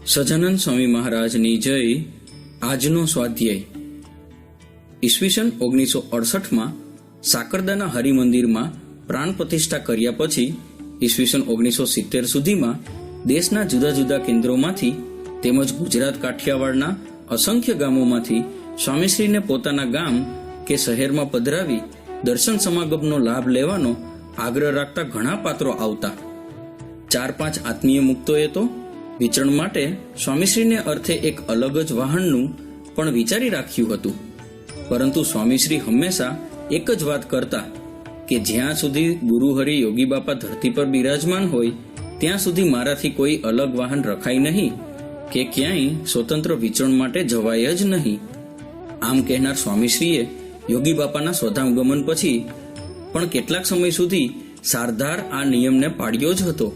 સજાનંદ સ્વામી મહારાજની જય. આજનો સ્વાધ્યાય. ઈસવીસન 1968 સાકરદાના હરિમંદિરમાં પ્રાણ પ્રતિષ્ઠા કર્યા પછી ઈસવીસન 1970 સુધીમાં દેશના જુદા જુદા કેન્દ્રોમાંથી તેમજ ગુજરાત કાઠિયાવાડના અસંખ્ય ગામોમાંથી સ્વામીશ્રીને પોતાના ગામ કે શહેરમાં પધરાવી દર્શન સમાગમનો લાભ લેવાનો આગ્રહ રાખતા ઘણા પાત્રો આવતા. 4-5 આત્મીય મુક્તોએ તો વિચરણ માટે સ્વામીશ્રીને અર્થે એક અલગ જ વાહનનું પણ વિચારી રાખ્યું હતું. પરંતુ સ્વામીશ્રી હંમેશા એક જ વાત કરતા કે જ્યાં સુધી ગુરુહરિ યોગી બાપા ધરતી પર બિરાજમાન હોય ત્યાં સુધી મારાથી કોઈ અલગ વાહન રખાય નહીં કે ક્યાંય સ્વતંત્ર વિચરણ માટે જવાય જ નહીં. આમ કહેનાર સ્વામીશ્રીએ યોગી બાપાના સ્વધામગમન પછી પણ કેટલાક સમય સુધી સારધાર આ નિયમને પાડ્યો જ હતો.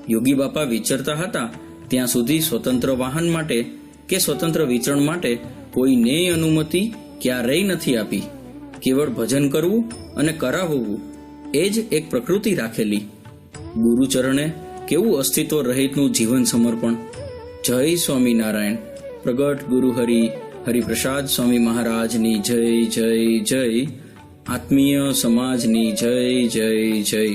યોગી બાપા વિચરતા હતા ત્યાં સુધી સ્વતંત્ર વાહન માટે કે સ્વતંત્ર વિચરણ માટે કોઈને અનુમતિ ક્યારેય નથી આપી. કેવળ ભજન કરવું અને કરાવવું એ જ એક પ્રકૃતિ રાખેલી. ગુરુચરણે કેવું અસ્તિત્વ રહિતનું જીવન સમર્પણ. જય સ્વામિનારાયણ. પ્રગટ ગુરુહરિ હરિપ્રસાદ સ્વામી મહારાજની જય જય જય. આત્મીય સમાજની જય જય જય.